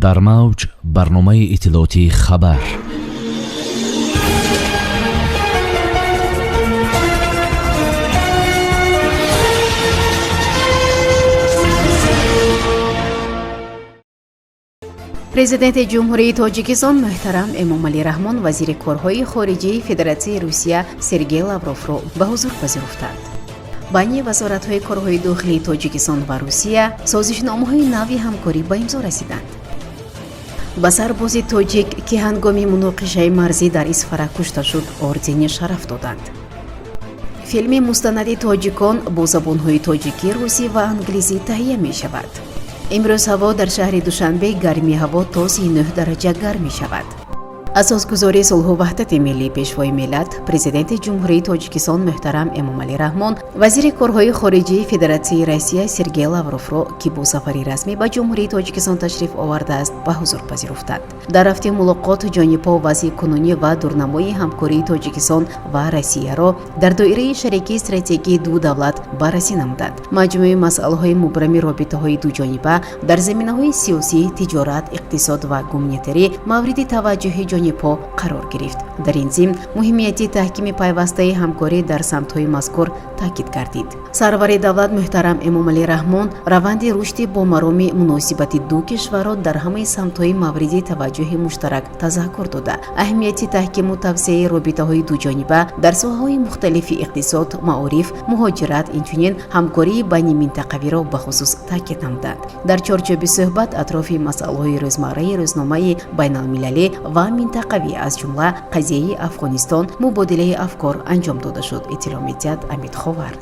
дар мавҷ барномаи иттилоотии хабар. президенти ҷумҳурии тоҷикистон муҳтарам эмомалӣ раҳмон вазири корҳои хориҷии федератсияи русия Сергей Лавровро ба ҳузур пазируфтанд. байни вазоратҳои корҳои дохилии тоҷикистон ва русия созишномаҳои нави ҳамкорӣ ба имзо расиданд. ба сарбози тоҷик ки ҳангоми муноқишаи марзӣ дар Исфара кушта шуд ордени шараф доданд. филми мустанади тоҷикон бо забонҳои тоҷикӣ, русӣ ва англизӣ таҳия мешавад. имрӯз ҳаво дар шаҳри Душанбе гармии ҳаво то 39 дараҷа гарм мешавад. асосгузори сулҳу ваҳдати миллӣ пешвои миллат президенти ҷумҳурии тоҷикистон муҳтарам Эмомалӣ Раҳмон вазири корҳои хориҷии федератсияи Россия Сергей Лавровро ки бо сафари расмӣ ба ҷумҳурии Тоҷикистон ташриф овардааст ба ҳузур пазируфтанд. дар рафти мулоқот ҷонибҳо вазъи кунунӣ ва дурнамои ҳамкории Тоҷикистон ва Россияро дар доираи шарикии стратегии ду давлат баррасӣ намуданд. маҷмӯи масъалаҳои мубрами робитаҳои дуҷониба дар заминаҳои сиёсӣ, тиҷорат, иқтисод ва гуманитарӣ мавриди таваҷҷӯҳи ҷонибҳо қарор гирифт. дар ин зимн муҳимияти таҳкими пайвастаи ҳамкорӣ дар самтҳои мазкур таъкид гардид. сарвари давлат муҳтарам Эмомалӣ Раҳмон раванди рушди бомароми муносибати ду кишварро дар ҳамаи самтҳои мавриди таваҷҷӯҳи муштарак тазаккур дода, аҳамияти таҳкиму тавсеяи робитаҳои дуҷониба дар соҳаҳои мухталифи иқтисод, маориф, муҳоҷират, инчунин ҳамкории байни минтақавиро бахусус таъкид намуданд. дар чорчӯби суҳбат атрофи масъалаҳои рӯзмарраи рӯзномаи байналмилалӣ ва минтақавӣ аз ҷумла қазияи Афғонистон мубодилаи афкор анҷом дода шуд. иттилоъ медиҳад Амид Ховар.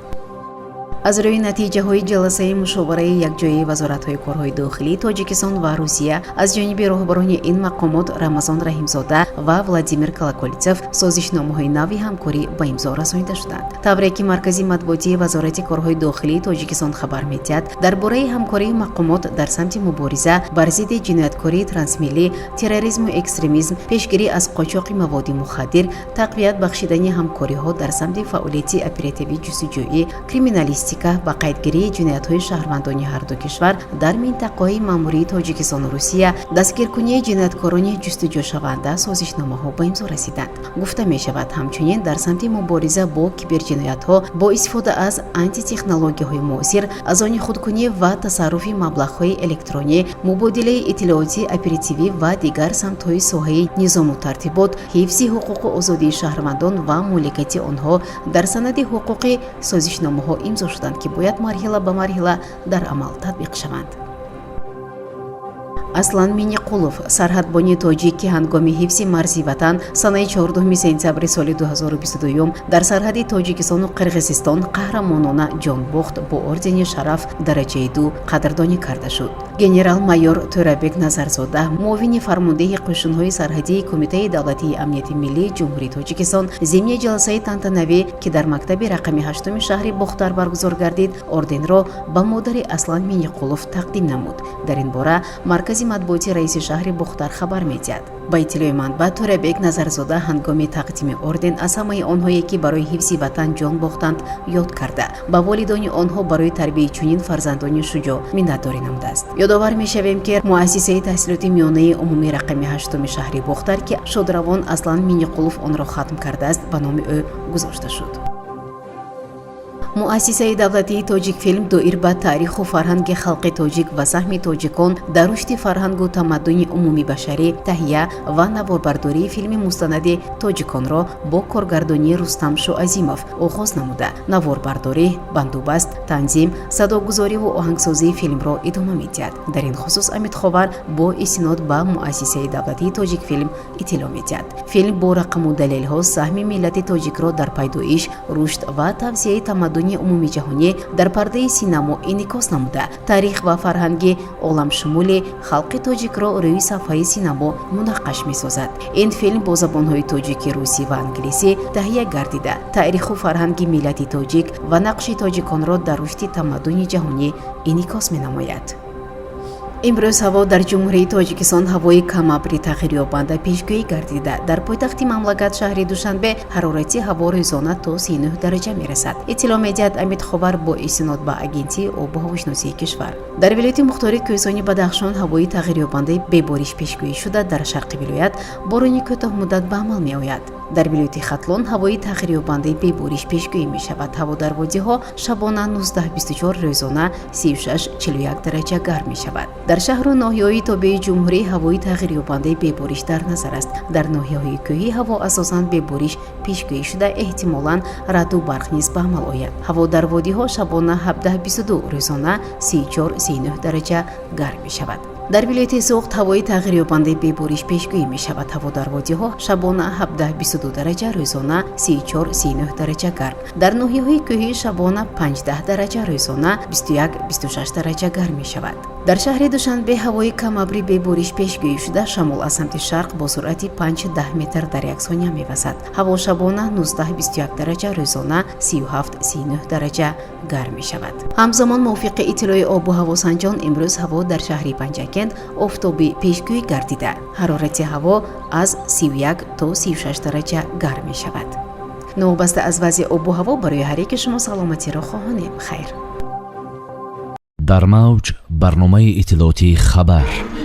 аз рӯи натиҷаҳои ҷаласаи мушовараи якҷояи вазоратҳои корҳои дохилии Тоҷикистон ва Русия аз ҷониби роҳбарони ин мақомот Рамазон Раҳимзода ва Владимир Колокольцев созишномаҳои нави ҳамкорӣ ба имзо расонида шуданд. тавре ки маркази матбуотии вазорати корҳои дохилии Тоҷикистон хабар медиҳад, дар бораи ҳамкории мақомот дар самти мубориза бар зидди ҷинояткории трансмиллӣ, терроризму экстремизм, пешгирӣ аз қочоқи маводи мухаддир, тақвият бахшидани ҳамкориҳо дар самти фаъолияти оперативии ҷустуҷӯӣ, криминалистика ба қайдгирии ҷиноятҳои шаҳрвандони ҳарду кишвар дар минтақаҳои маъмурии Тоҷикистону Русия, дастгиркунии ҷинояткорони ҷустуҷӯшаванда созишномаҳо ба имзо расиданд. гуфта мешавад ҳамчунин дар самти мубориза бо киберҷиноятҳо бо истифода аз антитехнологияҳои муосир, аз они худкунӣ ва тасарруфи маблағҳои электронӣ, мубодилаи иттилоотӣ оперативӣ ва дигар самтҳои соҳаи низому тартибот, ҳифзи ҳуқуқу озодии шаҳрвандон ва муликияти онҳо дар санади ҳуқуқи созишномаҳо имзо шуданд ки бояд марҳила ба марҳила дар амал татбиқ шаванд. Аслан Миниқулов, сарҳадбони тоҷик ки ҳангоми ҳифзи марзи ватан санаи 14 сентябри соли 2022 дар сарҳади Тоҷикистону Қирғизистон қаҳрамонона ҷон бохт бо ордени шараф дараҷаи 2 қадрдонӣ карда шуд. генерал-майор Тӯрабек Назарзода, муовини фармондеҳи қӯшунҳои сарҳадии Кумитаи давлатии амнияти миллии ҷумҳурии Тоҷикистон зимни ҷаласаи тантанавӣ ки дар мактаби рақами 8 шаҳри Бохтар баргузор гардид, орденро ба модари Аслан Миниқулов тақдим намуд. дар ин бора маркази матбуоти раиси шаҳри Бухтар хабар медиҳад. ба иттилои манбаъ Тӯрабек Назарзода ҳангоми тақдими орден аз ҳамаи онҳое ки барои ҳифзи ватан ҷон бохтанд ёд карда, ба волидони онҳо барои тарбияи чунин фарзандони шуҷоъ миннатдорӣ намудааст. ёдовар мешавем ки муассисаи таҳсилоти миёнаи умумии рақами 8 шаҳри Бухтар ки шодравон Аслан Миниқулов онро хатм кардааст, ба номи ӯ гузошта шуд. муассисаи давлатии Тоҷикфилм доир ба таъриху фарҳанги халқи тоҷик ва саҳми тоҷикон дар рушди фарҳангу тамаддуни умумибашарӣ таҳия ва наворбардории филми мустанади тоҷиконро бо коргардонии Рустам Шоазимов оғоз намуда, наворбардорӣ, бандубаст, танзим, садогузориву оҳангсозии филмро идома медиҳад. дар ин хусус Амид Ховар бо истинод ба муассисаи давлатии Тоҷикфилм иттилоъ медиҳад. филм бо рақаму далелҳо саҳми миллати тоҷикро дар пайдоиш, рушд ва тавсеяи тамаддуни умуми ҷаҳонӣ дар пардаи синамо инъикос намуда, таърих ва фарҳанги оламшумули халқи тоҷикро рӯи сафҳаи синамо мунаққаш месозад. ин филм бо забонҳои тоҷикӣ, русӣ ва англисӣ таҳия гардида, таъриху фарҳанги миллати тоҷик ва нақши тоҷиконро дар рушди тамаддуни ҷаҳонӣ инъикос менамояд. имрӯз ҳаво дар ҷумҳурии тоҷикистон ҳавои камабри тағйирёбанда пешгӯӣ гардида. Дар пойтахти мамлакат шаҳри душанбе ҳарорати ҳаво рӯзона то 39 дараҷа мерасад. иттилоъ медиҳад Амид Ховар бо истинод ба агентии обу ҳавошиносии кишвар. дар вилояти мухтори кӯҳистони Бадахшон ҳавои тағйирёбандаи бебориш пешгӯӣ шуда, дар шарқи вилоят борони кӯтоҳмуддат ба амал меояд. дар вилояти Хатлон ҳавои тағйирёбандаи бебориш пешгӯӣ мешавад. ҳаво дар водиҳо шабона 19-24, рӯзона 36-41 дараҷа гарм мешавад. дар шаҳру ноҳияҳои тобеи ҷумҳурӣ ҳавои тағйирёбандаи бебориш дар назар аст. дар ноҳияҳои кӯҳӣ ҳаво асосан бебориш пешгӯӣ шуда, эҳтимолан раъду барқ низ ба амал ояд. ҳаво дар водиҳо шабона 17-22, рӯзона 34-39 дараҷа гарм мешавад. дар вилояти Суғд ҳавои тағйирёбандаи бебориш пешгӯӣ мешавад. ҳаво дар водиҳо шабона 17-22 дараҷа, рӯзона 34-39 дараҷа гарм. дар ноҳияҳои кӯҳӣ шабона 15 дараҷа, рӯзона 21-26 дараҷа гарм мешавад. дар шаҳри Душанбе ҳавои камабри бебориш пешгӯӣ шуда, шамол аз самти шарқ бо суръати 5-10 метр дар як сония мевазад. ҳаво шабона 19-21 дараҷа, рӯзона 37-39 дараҷа гарм мешавад. ҳамзамон мувофиқи иттилои обу ҳавосанҷон, имрӯз ҳаво дар шаҳри Панҷакент офтобӣ пешгӯӣ гардида. ҳарорати ҳаво аз 31 то 36 дараҷа гарм мешавад. новобаста аз вазъи обу ҳаво барои ҳар яки шумо саломатиро хоҳонем. хайр. дар мавҷ барномаи иттилоотии хабар.